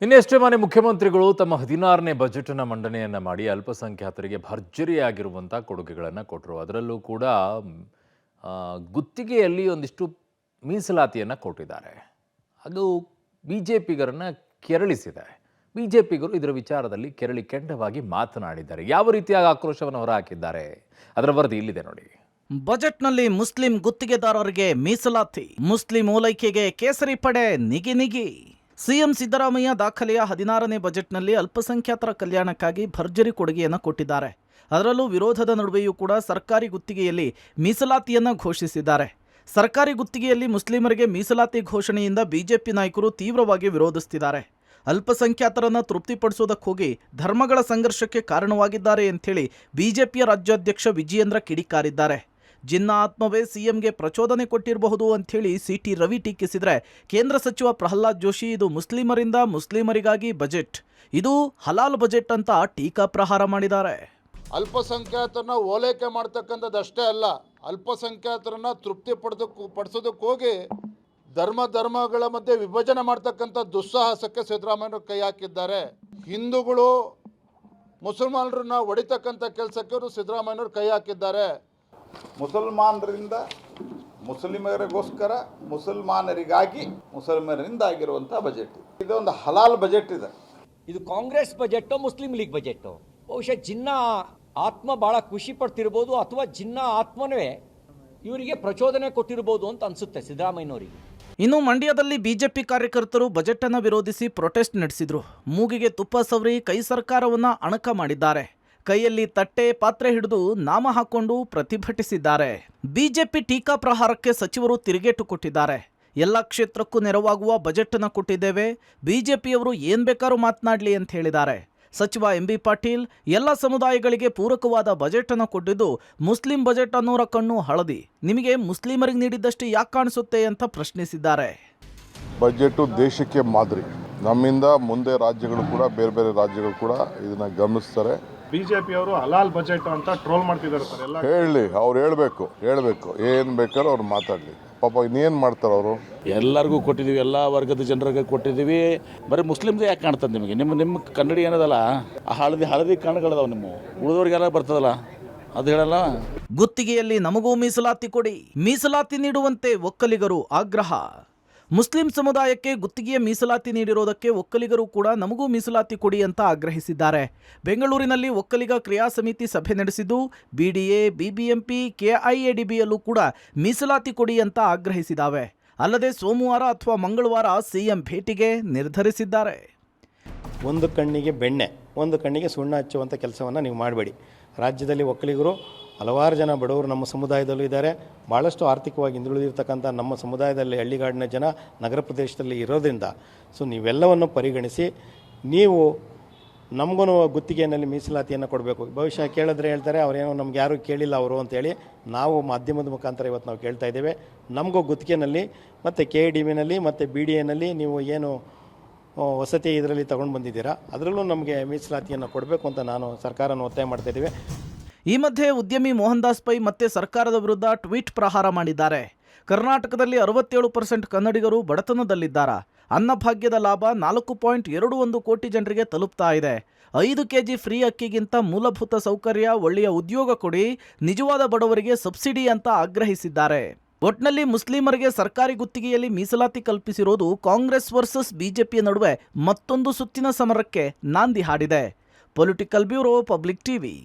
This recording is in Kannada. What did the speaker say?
ಇನ್ನೆಷ್ಟೇ ಮನೆ ಮುಖ್ಯಮಂತ್ರಿಗಳು ತಮ್ಮ 16ನೇ ಬಜೆಟ್ನ ಮಂಡನೆಯನ್ನ ಮಾಡಿ ಅಲ್ಪಸಂಖ್ಯಾತರಿಗೆ ಭರ್ಜರಿಯಾಗಿರುವಂಥ ಕೊಡುಗೆಗಳನ್ನು ಕೊಟ್ಟರು. ಅದರಲ್ಲೂ ಕೂಡ ಗುತ್ತಿಗೆಯಲ್ಲಿ ಒಂದಿಷ್ಟು ಮೀಸಲಾತಿಯನ್ನು ಕೊಟ್ಟಿದ್ದಾರೆ. ಅದು ಬಿಜೆಪಿಗರನ್ನ ಕೆರಳಿಸಿದೆ. ಬಿಜೆಪಿಗರು ಇದರ ವಿಚಾರದಲ್ಲಿ ಕೆರಳಿ ಕೆಂಡವಾಗಿ ಮಾತನಾಡಿದ್ದಾರೆ. ಯಾವ ರೀತಿಯಾಗಿ ಆಕ್ರೋಶವನ್ನು ಹೊರಹಾಕಿದ್ದಾರೆ ಅದರ ವರದಿ ಇಲ್ಲಿದೆ ನೋಡಿ. ಬಜೆಟ್ನಲ್ಲಿ ಮುಸ್ಲಿಂ ಗುತ್ತಿಗೆದಾರರಿಗೆ ಮೀಸಲಾತಿ, ಮುಸ್ಲಿಂ ಓಲೈಕೆಗೆ ಕೇಸರಿ ಪಡೆ ನಿಗಿ. ಸಿಎಂ ಸಿದ್ದರಾಮಯ್ಯ ದಾಖಲೆಯ 16ನೇ ಬಜೆಟ್ನಲ್ಲಿ ಅಲ್ಪಸಂಖ್ಯಾತರ ಕಲ್ಯಾಣಕ್ಕಾಗಿ ಭರ್ಜರಿ ಕೊಡುಗೆಯನ್ನು ಕೊಟ್ಟಿದ್ದಾರೆ. ಅದರಲ್ಲೂ ವಿರೋಧದ ನಡುವೆಯೂ ಕೂಡ ಸರ್ಕಾರಿ ಗುತ್ತಿಗೆಯಲ್ಲಿ ಮೀಸಲಾತಿಯನ್ನು ಘೋಷಿಸಿದ್ದಾರೆ. ಸರ್ಕಾರಿ ಗುತ್ತಿಗೆಯಲ್ಲಿ ಮುಸ್ಲಿಮರಿಗೆ ಮೀಸಲಾತಿ ಘೋಷಣೆಯಿಂದ ಬಿಜೆಪಿ ನಾಯಕರು ತೀವ್ರವಾಗಿ ವಿರೋಧಿಸುತ್ತಿದ್ದಾರೆ. ಅಲ್ಪಸಂಖ್ಯಾತರನ್ನು ತೃಪ್ತಿಪಡಿಸೋದಕ್ಕೆ ಹೋಗಿ ಧರ್ಮಗಳ ಸಂಘರ್ಷಕ್ಕೆ ಕಾರಣವಾಗಿದ್ದಾರೆ ಎಂಥೇಳಿ ಬಿಜೆಪಿಯ ರಾಜ್ಯಾಧ್ಯಕ್ಷ ವಿಜಯೇಂದ್ರ ಕಿಡಿಕಾರಿದ್ದಾರೆ. ಜಿನ್ನಾ ಆತ್ಮವೇ ಸಿಎಂಗೆ ಪ್ರಚೋದನೆ ಕೊಟ್ಟಿರಬಹುದು ಅಂಥೇಳಿ ಸಿಟಿ ರವಿ ಟೀಕಿಸಿದರೆ, ಕೇಂದ್ರ ಸಚಿವ ಪ್ರಹ್ಲಾದ್ ಜೋಶಿ ಇದು ಮುಸ್ಲಿಮರಿಂದ ಮುಸ್ಲಿಮರಿಗಾಗಿ ಬಜೆಟ್, ಇದು ಹಲಾಲ್ ಬಜೆಟ್ ಅಂತ ಟೀಕಾ ಪ್ರಹಾರ ಮಾಡಿದ್ದಾರೆ. ಅಲ್ಪಸಂಖ್ಯಾತರನ್ನ ಓಲೈಕೆ ಮಾಡ್ತಕ್ಕಂಥದ್ದಷ್ಟೇ ಅಲ್ಲ, ಅಲ್ಪಸಂಖ್ಯಾತರನ್ನ ಪಡಿಸೋದಕ್ಕೆ ಹೋಗಿ ಧರ್ಮಗಳ ಮಧ್ಯೆ ವಿಭಜನೆ ಮಾಡ್ತಕ್ಕಂಥ ದುಸ್ಸಾಹಸಕ್ಕೆ ಸಿದ್ದರಾಮಯ್ಯವರು ಕೈ ಹಾಕಿದ್ದಾರೆ. ಹಿಂದೂಗಳು ಮುಸಲ್ಮಾನರನ್ನ ಹೊಡಿತಕ್ಕಂಥ ಕೆಲಸಕ್ಕೆ ಅವರು ಸಿದ್ದರಾಮಯ್ಯವರು ಕೈ ಹಾಕಿದ್ದಾರೆ. ಮುಸಲ್ಮಾನರಿಂದ ಮುಸ್ಲಿಮರಿಗೋಸ್ಕರ, ಮುಸಲ್ಮಾನರಿಗಾಗಿ ಮುಸಲ್ಮಾನರಿಂದ ಆಗಿರುವಂಥ ಬಜೆಟ್ ಇದೊಂದು ಹಲಾಲ್ ಬಜೆಟ್ ಇದೆ. ಇದು Congress budget, Muslim league budget. ಬಹುಶಃ ಜಿನ್ನಾ ಆತ್ಮ ಭಾಳ ಖುಷಿ ಪಡ್ತಿರ್ಬೋದು, ಅಥವಾ ಜಿನ್ನಾ ಆತ್ಮನೇ ಇವರಿಗೆ ಪ್ರಚೋದನೆ ಕೊಟ್ಟಿರ್ಬೋದು ಅಂತ ಅನಿಸುತ್ತೆ ಸಿದ್ದರಾಮಯ್ಯನವರಿಗೆ. ಇನ್ನು ಮಂಡ್ಯದಲ್ಲಿ ಬಿಜೆಪಿ ಕಾರ್ಯಕರ್ತರು ಬಜೆಟ್ ಅನ್ನು ವಿರೋಧಿಸಿ ಪ್ರೊಟೆಸ್ಟ್ ನಡೆಸಿದ್ರು. ಮೂಗಿಗೆ ತುಪ್ಪ ಸವರಿ ಕೈ ಸರ್ಕಾರವನ್ನ ಅಣಕ ಮಾಡಿದ್ದಾರೆ. ಕೈಯಲ್ಲಿ ತಟ್ಟೆ ಪಾತ್ರೆ ಹಿಡಿದು ನಾಮ ಹಾಕೊಂಡು ಪ್ರತಿಭಟಿಸಿದ್ದಾರೆ. ಬಿಜೆಪಿ ಟೀಕಾ ಪ್ರಹಾರಕ್ಕೆ ಸಚಿವರು ತಿರುಗೇಟು ಕೊಟ್ಟಿದ್ದಾರೆ. ಎಲ್ಲ ಕ್ಷೇತ್ರಕ್ಕೂ ನೆರವಾಗುವ ಬಜೆಟ್ ಅನ್ನು ಕೊಟ್ಟಿದ್ದೇವೆ, ಬಿಜೆಪಿಯವರು ಏನ್ ಬೇಕಾದ್ರೂ ಮಾತನಾಡಲಿ ಅಂತ ಹೇಳಿದ್ದಾರೆ. ಸಚಿವ ಎಂಬಿ ಪಾಟೀಲ್ ಎಲ್ಲ ಸಮುದಾಯಗಳಿಗೆ ಪೂರಕವಾದ ಬಜೆಟ್ ಅನ್ನು ಕೊಟ್ಟಿದ್ದು, ಮುಸ್ಲಿಂ ಬಜೆಟ್ ಅನ್ನೋರ ಕಣ್ಣು ಹಳದಿ, ನಿಮಗೆ ಮುಸ್ಲಿಮರಿಗೆ ನೀಡಿದ್ದಷ್ಟು ಯಾಕೆ ಕಾಣಿಸುತ್ತೆ ಅಂತ ಪ್ರಶ್ನಿಸಿದ್ದಾರೆ. ಬಜೆಟು ದೇಶಕ್ಕೆ ಮಾದರಿ. ನಮ್ಮಿಂದ ಮುಂದೆ ರಾಜ್ಯಗಳು ಕೂಡ, ಬೇರೆ ಬೇರೆ ರಾಜ್ಯಗಳು ಕೂಡ ಇದನ್ನ ಗಮನಿಸ್ತಾರೆ. ಬಿಜೆಪಿಯವರು ಹಲಾಲ್ ಬಜೆಟ್ ಅಂತ ಟ್ರೋಲ್ ಮಾಡ್ತಿದ್ದಾರೆ ಸರ್. ಎಲ್ಲ ಹೇಳಿ, ಅವ್ರು ಹೇಳ್ಬೇಕು ಏನು ಬೇಕಾದ್ರೂ ಅವ್ರು ಮಾತಾಡಲಿ. ಪಾಪ ಇನ್ನೇನು ಮಾಡ್ತಾರೆ ಅವರು. ಎಲ್ಲರಿಗೂ ಕೊಟ್ಟಿದ್ದೀವಿ, ಎಲ್ಲ ವರ್ಗದ ಜನರಿಗೆ ಕೊಟ್ಟಿದ್ದೀವಿ. ಬರೀ ಮುಸ್ಲಿಮ್ದು ಯಾಕೆ ಕಾಣ್ತದೆ ನಿಮಗೆ? ನಿಮ್ಮ ಕನ್ನಡಿ ಏನದಲ್ಲ, ಆ ಹಳದಿ ಕಣ್ಣುಗಳದಾವ, ನಿಮ್ಮ ಉಳಿದವ್ರಿಗೆಲ್ಲ ಬರ್ತದಲ್ಲ, ಅದು ಹೇಳಲ್ಲ. ಗುತ್ತಿಗೆಯಲ್ಲಿ ನಮಗೂ ಮೀಸಲಾತಿ ಕೊಡಿ, ಮೀಸಲಾತಿ ನೀಡುವಂತೆ ಒಕ್ಕಲಿಗರು ಆಗ್ರಹ. ಮುಸ್ಲಿಂ ಸಮುದಾಯಕ್ಕೆ ಗುತ್ತಿಗೆಯ ಮೀಸಲಾತಿ ನೀಡಿರೋದಕ್ಕೆ ಒಕ್ಕಲಿಗರು ಕೂಡ ನಮಗೂ ಮೀಸಲಾತಿ ಕೊಡಿ ಅಂತ ಆಗ್ರಹಿಸಿದ್ದಾರೆ. ಬೆಂಗಳೂರಿನಲ್ಲಿ ಒಕ್ಕಲಿಗ ಕ್ರಿಯಾ ಸಮಿತಿ ಸಭೆ ನಡೆಸಿದ್ದು, ಬಿಡಿಎ, ಬಿಬಿಎಂಪಿ, ಕೆಐಎಡಿಬಿಯಲ್ಲೂ ಕೂಡ ಮೀಸಲಾತಿ ಕೊಡಿ ಅಂತ ಆಗ್ರಹಿಸಿದ್ದಾವೆ. ಅಲ್ಲದೆ ಸೋಮವಾರ ಅಥವಾ ಮಂಗಳವಾರ ಸಿಎಂ ಭೇಟಿಗೆ ನಿರ್ಧರಿಸಿದ್ದಾರೆ. ಒಂದು ಕಣ್ಣಿಗೆ ಬೆಣ್ಣೆ, ಒಂದು ಕಣ್ಣಿಗೆ ಸುಣ್ಣ ಹಚ್ಚುವಂಥ ಕೆಲಸವನ್ನು ನೀವು ಮಾಡಬೇಡಿ. ರಾಜ್ಯದಲ್ಲಿ ಒಕ್ಕಲಿಗರು ಹಲವಾರು ಜನ ಬಡವರು ನಮ್ಮ ಸಮುದಾಯದಲ್ಲೂ ಇದ್ದಾರೆ. ಭಾಳಷ್ಟು ಆರ್ಥಿಕವಾಗಿ ಹಿಂದುಳಿದಿರ್ತಕ್ಕಂಥ ನಮ್ಮ ಸಮುದಾಯದಲ್ಲಿ ಹಳ್ಳಿಗಾಡಿನ ಜನ ನಗರ ಪ್ರದೇಶದಲ್ಲಿ ಇರೋದ್ರಿಂದ ನೀವೆಲ್ಲವನ್ನು ಪರಿಗಣಿಸಿ ನೀವು ನಮಗೂ ಗುತ್ತಿಗೆಯಲ್ಲಿ ಮೀಸಲಾತಿಯನ್ನು ಕೊಡಬೇಕು. ಭವಿಷ್ಯ ಕೇಳಿದ್ರೆ ಹೇಳ್ತಾರೆ ಅವರೇನೋ ನಮ್ಗೆ ಯಾರೂ ಕೇಳಿಲ್ಲ ಅವರು ಅಂತೇಳಿ. ನಾವು ಮಾಧ್ಯಮದ ಮುಖಾಂತರ ಇವತ್ತು ನಾವು ಕೇಳ್ತಾ ಇದ್ದೇವೆ, ನಮಗೂ ಗುತ್ತಿಗೆನಲ್ಲಿ ಮತ್ತು KIDBನಲ್ಲಿ ಮತ್ತು BDAನಲ್ಲಿ ನೀವು ಏನು ವಸತಿ ಇದರಲ್ಲಿ ತಗೊಂಡು ಬಂದಿದ್ದೀರಾ, ಅದರಲ್ಲೂ ನಮಗೆ ಮೀಸಲಾತಿಯನ್ನು ಕೊಡಬೇಕು ಅಂತ ನಾನು ಸರ್ಕಾರನ ಒತ್ತಾಯ ಮಾಡ್ತಾ ಇದ್ದೀವಿ. ಈ ಮಧ್ಯೆ ಉದ್ಯಮಿ ಮೋಹನ್ ದಾಸ್ ಪೈ ಮತ್ತೆ ಸರ್ಕಾರದ ವಿರುದ್ಧ ಟ್ವೀಟ್ ಪ್ರಹಾರ ಮಾಡಿದ್ದಾರೆ. ಕರ್ನಾಟಕದಲ್ಲಿ 67% ಕನ್ನಡಿಗರು ಬಡತನದಲ್ಲಿದ್ದಾರೆ. ಅನ್ನಭಾಗ್ಯದ ಲಾಭ 4.21 ಕೋಟಿ ಜನರಿಗೆ ತಲುಪ್ತಾ ಇದೆ. 5 ಕೆಜಿ ಫ್ರೀ ಅಕ್ಕಿಗಿಂತ ಮೂಲಭೂತ ಸೌಕರ್ಯ, ಒಳ್ಳೆಯ ಉದ್ಯೋಗ ಕೊಡಿ, ನಿಜವಾದ ಬಡವರಿಗೆ ಸಬ್ಸಿಡಿ ಅಂತ ಆಗ್ರಹಿಸಿದ್ದಾರೆ. ಒಟ್ನಲ್ಲಿ ಮುಸ್ಲಿಮರಿಗೆ ಸರ್ಕಾರಿ ಗುತ್ತಿಗೆಯಲ್ಲಿ ಮೀಸಲಾತಿ ಕಲ್ಪಿಸಿರೋದು ಕಾಂಗ್ರೆಸ್ ವರ್ಸಸ್ ಬಿಜೆಪಿಯ ನಡುವೆ ಮತ್ತೊಂದು ಸುತ್ತಿನ ಸಮರಕ್ಕೆ ನಾಂದಿ ಹಾಡಿದೆ. Political bureau, public TV.